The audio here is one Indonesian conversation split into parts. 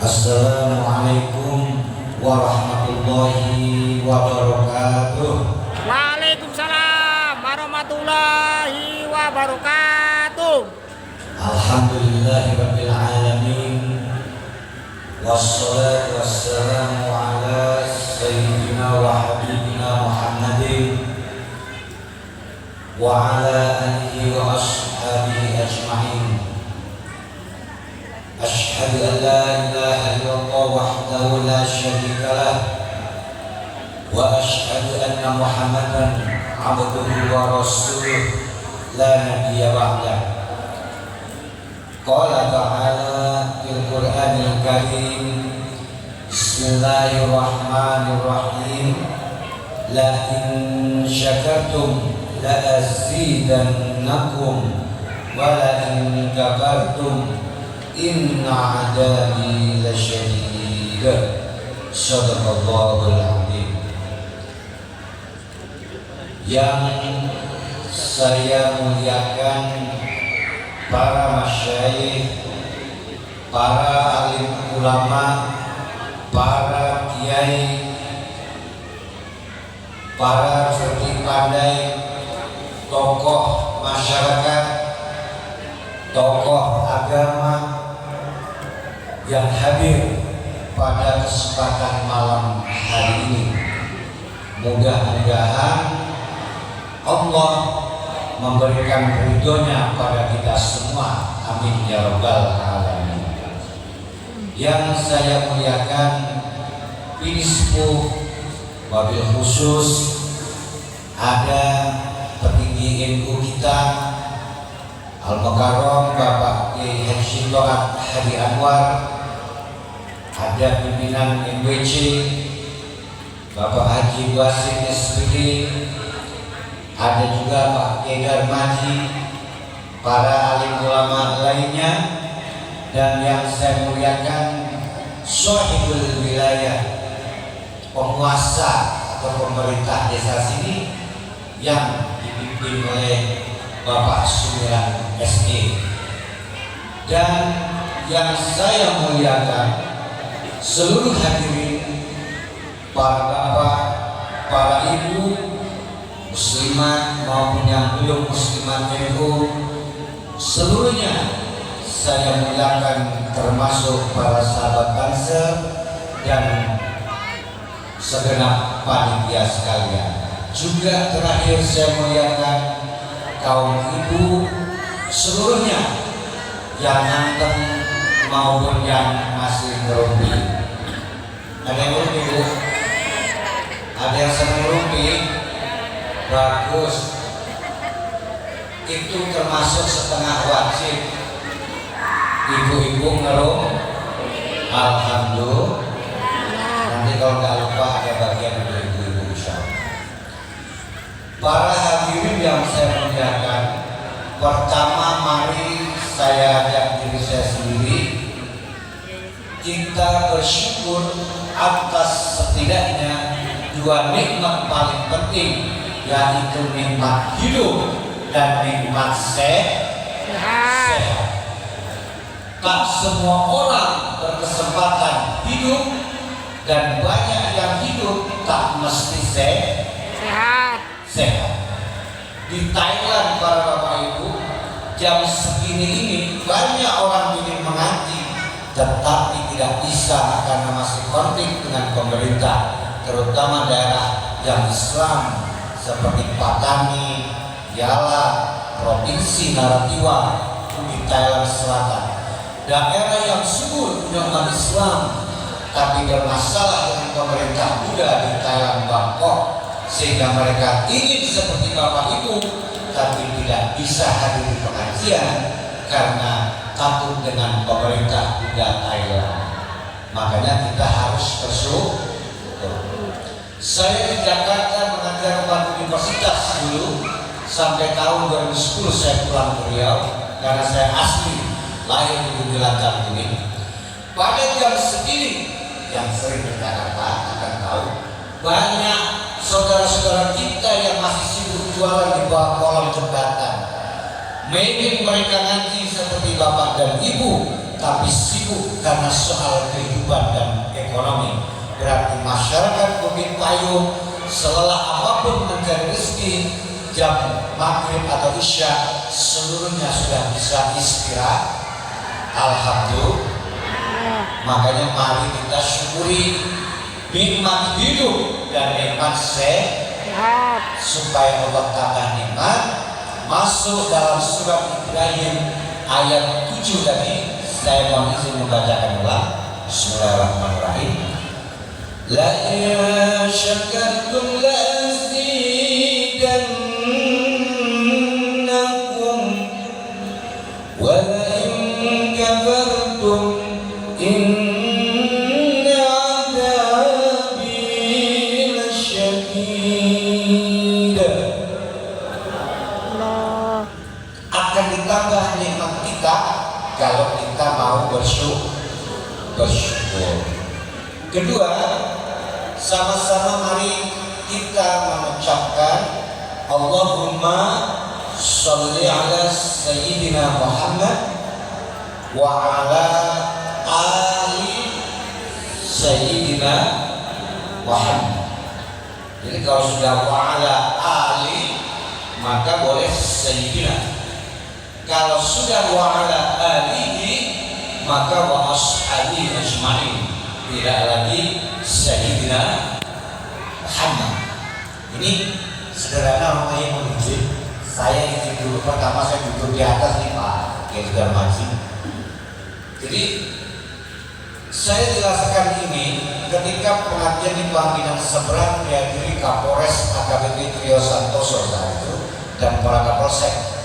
Assalamualaikum warahmatullahi wabarakatuh. Waalaikumsalam warahmatullahi wabarakatuh. Alhamdulillahirabbil alamin. Wassalatu wassalamu ala sayyidina wa habibina Muhammadin wa ala alihi wa ashabihi ajma'in. Asyhadu an la ilaha illallah wahdahu la syarika lah wa asyhadu anna Muhammadan abduhu wa rasuluh la nabiyya ba'dah. Qala ta'ala fil Qur'anil Karim, Bismillahirrahmanirrahim, la in syakartum la azidannakum wa la in kafartum inna adabi lasyadid. Shadaqallahul azim. Yang saya muliakan para masyayikh, para alim ulama, para kiai, para cerdik pandai, tokoh masyarakat, tokoh agama yang hadir pada kesempatan malam hari ini. Mudah-mudahan Allah memberikan ridhonya pada kita semua. Amin ya rabbal alamin. Yang saya muliakan Pinispu, wabil khusus ada petinggi NU kita Al-Mukarram Bapak Kiai Haji Toat Hadi Anwar, ada pimpinan NWC Bapak Haji Wasim SPD, ada juga Pak Kiai Darmaji, para alim ulama lainnya, dan yang saya muliakan Sohibul Wilayah, penguasa atau pemerintah desa sini yang dipimpin oleh Bapak Sumiran SE. Dan yang saya muliakan seluruh hadirin, para bapak, para ibu muslimat maupun yang belum muslimat NU, seluruhnya saya muliakan, termasuk para sahabat Banser dan segenap panitia sekalian. Juga terakhir saya muliakan kaum ibu seluruhnya yang nanteng maupun yang masih ngerumpi. Ada yang ngerumpi, Bu? Ada yang senang ngerumpi? Bagus. Itu termasuk setengah wajib. Ibu-ibu ngerum, alhamdulillah. Nanti kalau nggak lupa ada bagian untuk ibu-ibu insyaallah. Para hadirin yang saya muliakan, pertama mari saya ajak diri saya sendiri, kita bersyukur atas setidaknya dua nikmat paling penting, yaitu nikmat hidup dan nikmat sehat. Tak semua orang berkesempatan hidup, dan banyak yang hidup tak mesti sehat. Di Thailand, para bapak ibu, jam segini ini banyak orang ingin mengaji, tetapi tidak bisa karena masih konflik dengan pemerintah, terutama daerah yang Islam seperti Patani, Yala, Provinsi Naratiwa di Thailand Selatan. Daerah yang subur dengan Islam tapi bermasalah dengan pemerintah Buddha di Thailand, Bangkok, sehingga mereka ingin seperti bapak ibu tapi tidak bisa hadir di pengajian karena takut dengan pemerintah Buddha Thailand. Makanya kita harus bersyukur. Saya di Jakarta mengajar 4 universitas dulu, sampai tahun 2010 saya pulang ke Riau karena saya asli lahir di Bundaran ini. Pada jam segini, yang sering ke Jakarta akan tahu, banyak saudara-saudara kita yang masih sibuk jualan di bawah kolong jembatan. Mungkin mereka ngaji seperti bapak dan ibu, tapi sibuk karena soal kehidupan dan ekonomi. Berarti masyarakat Bukit Payung selelah apapun mencari rezeki, jam maghrib atau isya seluruhnya sudah bisa istirahat. Alhamdulillah. Makanya mari kita syukuri nikmat hidup dan nikmat sehat, supaya Allah tambah nikmat. Masuk dalam surat Ibrahim ayat 7 tadi, saya mohon izin membacakan ulang. Bismillahirrahmanirrahim. La in syakartum la azidannakum wa la in kafartum inna adabi lasyadid. Akan ditambah nikmat kita kalau kita mau bersyukur. Kedua, sama-sama mari kita mengucapkan Allahumma sholli ala Sayyidina Muhammad wa ala ali Sayyidina Muhammad. Jadi kalau sudah wa ala ali maka boleh Sayyidina. Kalau sudah wa ala alihi maka wa ashabi ajma'in, tidak lagi Sayyidina Muhammad. Ini sederhana makanya mau izin. Saya izin dulu, pertama saya duduk di atas nih Pak, kayak sudah maju. Jadi saya jelaskan ini ketika pengajian di Panggilan Seberang dihadiri Kapolres AKBP Trio Santoso saat itu dan para Kapolsek.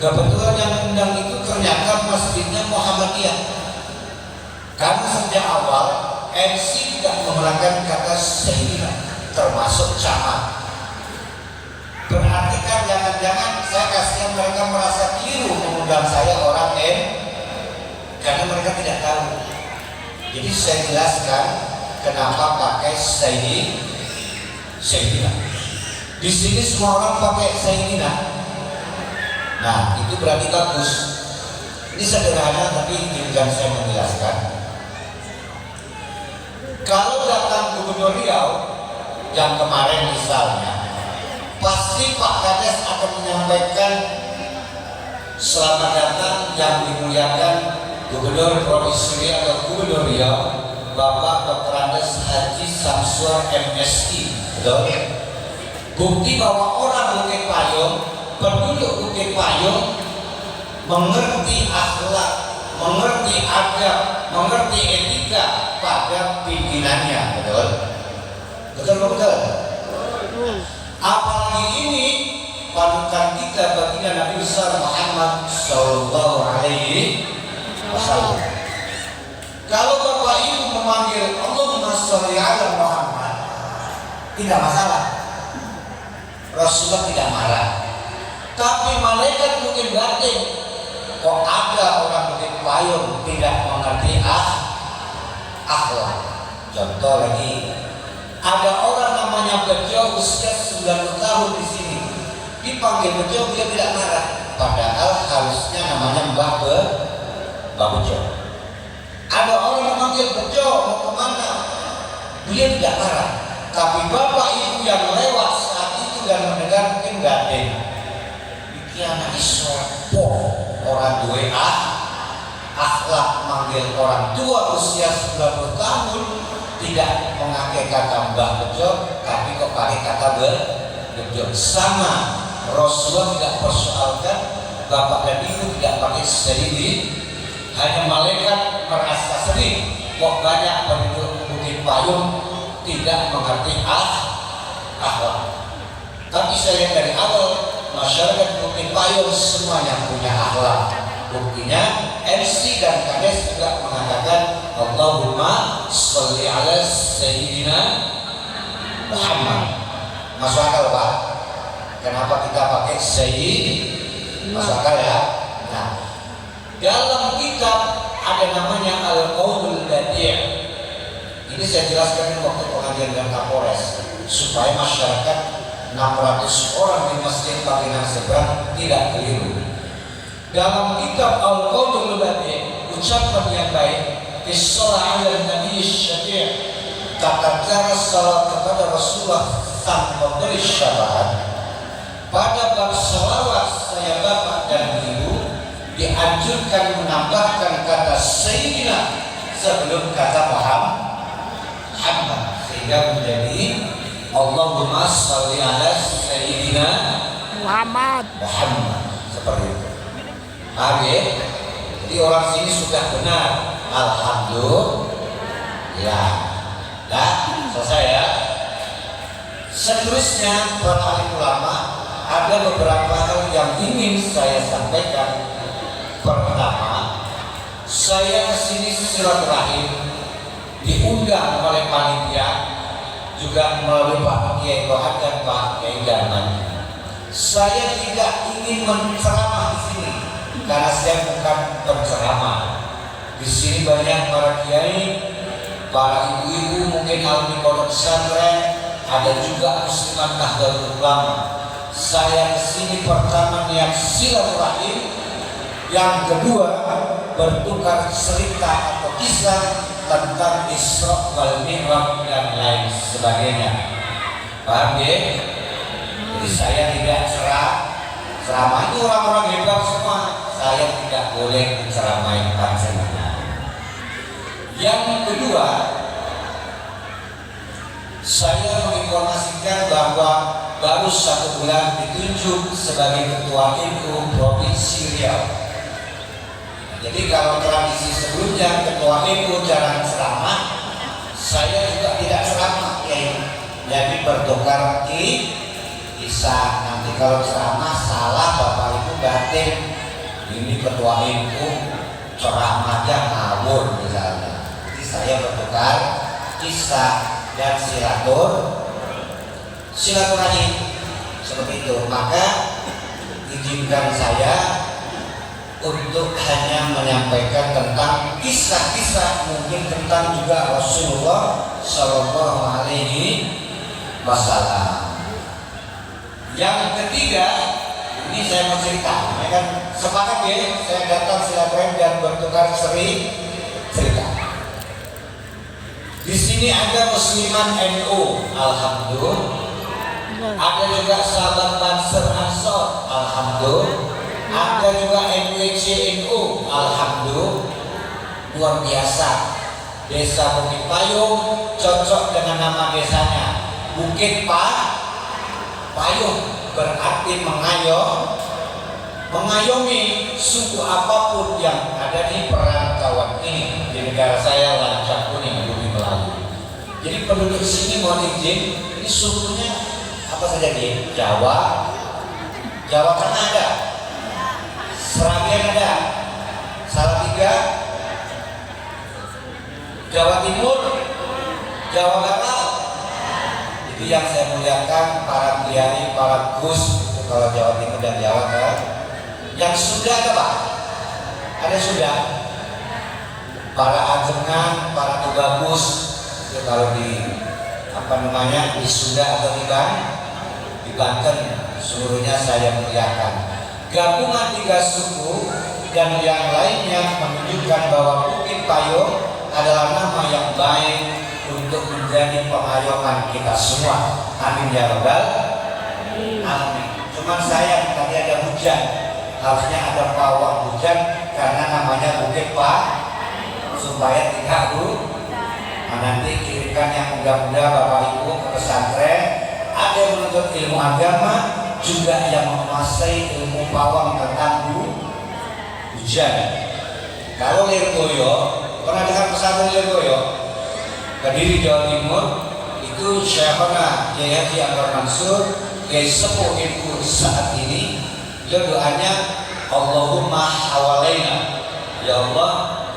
Kebetulan yang undang itu ternyata masjidnya Muhammadiyah. Karena sejak awal MC tidak menggunakan kata Sayyidina, termasuk camat. Berarti kan jangan-jangan saya kasihan mereka merasa keliru mengundang saya orang M, karena mereka tidak tahu. Jadi saya jelaskan kenapa pakai Sayyidina. Di sini semua orang pakai Sayyidina. Nah, itu berarti bagus. Ini sederhana tapi izinkan saya menjelaskan. Kalau datang Gubernur Riau yang kemarin misalnya, pasti Pak Kades akan menyampaikan selamat datang yang dimuliakan Gubernur Provinsi atau Gubernur Riau, Bapak Dr. Andes Haji Samsur MSI. Betul? Bukti bahwa orang Bukit Payung, penduduk Bukit Payung mengerti akhlak, mengerti adab, mengerti etika pada pimpinannya. Betul? Betul. Apalagi ini panutan kita baginda Nabi besar Muhammad Sallallahu Alaihi Wasallam. Kalau Bapak Ibu memanggil Allahumma sholli ala Muhammad, tidak masalah. Rasulullah tidak marah. Tapi malaikat mungkin batin, kok ada orang Bukit Payung tidak mengerti akhlak. Contoh lagi, ada orang namanya Bejo usia 90 tahun di sini, dipanggil Bejo dia tidak marah, padahal harusnya namanya Mbah Bejo. Ada orang memanggil Bejo mau kemana, dia tidak marah, tapi bapak ibu yang lewat saat itu dan mendengar mungkin batin. Anak isopo orang dua akhlak manggil orang tua usia 90 tahun tidak memakai kata Mbah Bejo, tapi kok pakai kata Bejo. Sama Rasulullah tidak persoalkan, bapak dan ibu tidak pakai Sayyidi. Hanya malaikat merasa sedih kok banyak penduduk Bukit Payung tidak mengerti akhlak. Tapi saya lihat dari awal masyarakat Bukit Payung semuanya punya akhlak. Buktinya MC dan Kades juga mengatakan Allahumma sholli ala Sayyidina Muhammad. Masuk akal Pak? Kenapa kita pakai Sayyid? Masuk akal ya? Nah, dalam kitab ada namanya Al-Qaulul Badi'. Ini saya jelaskan waktu pengajian dengan Kapolres supaya masyarakat 600 orang di Masjid Panggilan Seberang tidak keliru. dalam kitab Al-Qaulul Badi, ucapan yang baik, As-salatu ala Nabi Syafi', tata cara salat kepada Rasulullah sang pemberi syafaat. Pada bab salawat saya bapak dan ibu dianjurkan menambahkan kata Sayyidina sebelum kata Muhammad, sehingga menjadi Allahumma sholli ala Sayyidina Muhammad. Seperti itu. Paham ya? Jadi orang sini sudah benar. Alhamdulillah. Nah, selesai ya. Seterusnya para alim ulama, ada beberapa hal yang ingin saya sampaikan. Pertama, saya kesini silaturahim diundang oleh panitia, juga melalui Pak Kiai Tohat dan Pak Kiai Darman. Saya tidak ingin menceramah di sini karena saya bukan penceramah. Di sini banyak para kiai, para ibu-ibu, mungkin alumni pondok pesantren, ada juga muslimat Nahdlatul Ulama. Saya kesini pertama niat silaturahim, yang kedua bertukar cerita atau kisah tentang Isra wal Mi'raj dan lain sebagainya. Paham ya? Jadi saya tidak ceramah itu orang-orang hebat semua. Saya tidak boleh menceramai panjenengan. Yang kedua, saya menginformasikan bahwa baru 1 bulan ditunjuk sebagai ketua NU Provinsi Riau. Jadi kalau tradisi sebelumnya ketua NU jarang ceramah, saya juga tidak ceramah, jadi bertukar kisah. Nanti kalau ceramah salah Bapak Ibu batin, ini ketua NU ceramahnya ngawur misalnya. Jadi saya bertukar kisah dan silaturahim seperti itu. Maka izinkan saya untuk hanya menyampaikan tentang kisah-kisah, mungkin tentang juga Rasulullah Shallallahu Alaihi Wasallam. Yang ketiga, ini saya mau cerita, ya kan sepakat ya, saya datang silaturahim dan bertukar cerita. Di sini ada musliman NU, alhamdulillah. Ada juga sahabat Banser Ansor, alhamdulillah. Ada juga NWCNU, alhamdulillah. Luar biasa. Desa Bukit Payung cocok dengan nama desanya, Bukit Payung, berarti mengayomi suku apapun yang ada di perantauan ini. Di negara saya Lancak Kuning, Bumi Melayu. Jadi penduduk sini mohon izin, ini sukunya apa saja di Jawa Tengah ada, Serabian ada, Salatiga, Jawa Timur, Jawa Barat. Itu yang saya muliakan para kiai, para gus, itu kalau Jawa Timur dan Jawa Barat. Yang sudah ada Pak? Ada sudah? Para ajengan, para tubagus, itu kalau di di Sunda atau di Banten, seluruhnya saya muliakan. Gabungan 3 suku dan yang lainnya menunjukkan bahwa Bukit Payung adalah nama yang baik untuk menjadi pengayoman kita semua. Amin ya rabbal alamin. Cuman saya tadi ada hujan, harusnya ada pawang hujan karena namanya Bukit supaya tidak nanti kirimkan yang muda-muda Bapak Ibu ke pesantren, ada yang menuntut ilmu agama, juga yang menguasai ilmu pawang tentang hujan. Kalau Lirboyo, pernah dengar pesantren Lirboyo? Kediri Jawa Timur, itu Syekhona Kiai Haji Anwar Mansur, Kiai Sepuh Ibu saat ini, dia doanya Allahumma hawalaina, ya Allah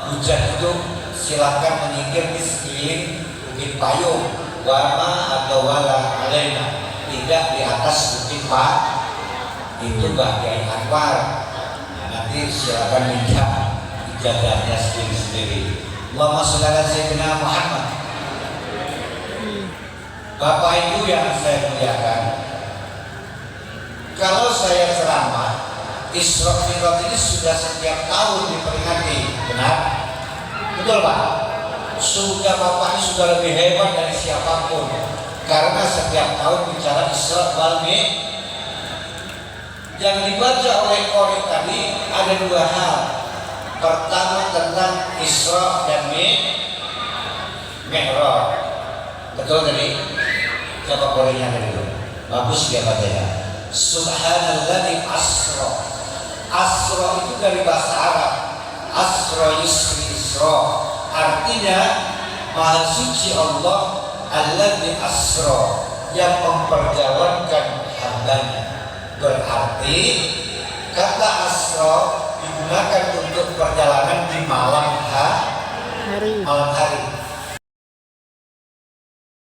hujan itu silakan menyingkir di sekeliling Bukit Payung, wama atau wala alaina, tidak di atas Bukit itu Mbak Kiai Anwar. Nah, nanti silakan minta ijazahnya sendiri-sendiri. Allahumma sholli ala sayyidina Muhammad. Bapak Ibu yang saya muliakan, kalau saya ceramah Isra Mi'raj ini sudah setiap tahun diperingati, benar? Betul Pak? Sudah Bapak ini sudah lebih hebat dari siapapun, karena setiap tahun bicara Isra wal Mi'raj. Yang dibaca oleh Qori tadi ada dua hal. Pertama tentang Isra dan Mi'raj. Betul tadi? Coba Qorinya tadi dulu. Bagus dia bacanya. Subhanalladzi asra. Asra itu dari bahasa Arab. Asra yusri isra. Artinya Maha Suci Allah alladzi asra, yang memperjalankan hambanya. Berarti kata asra digunakan untuk perjalanan di malam hari.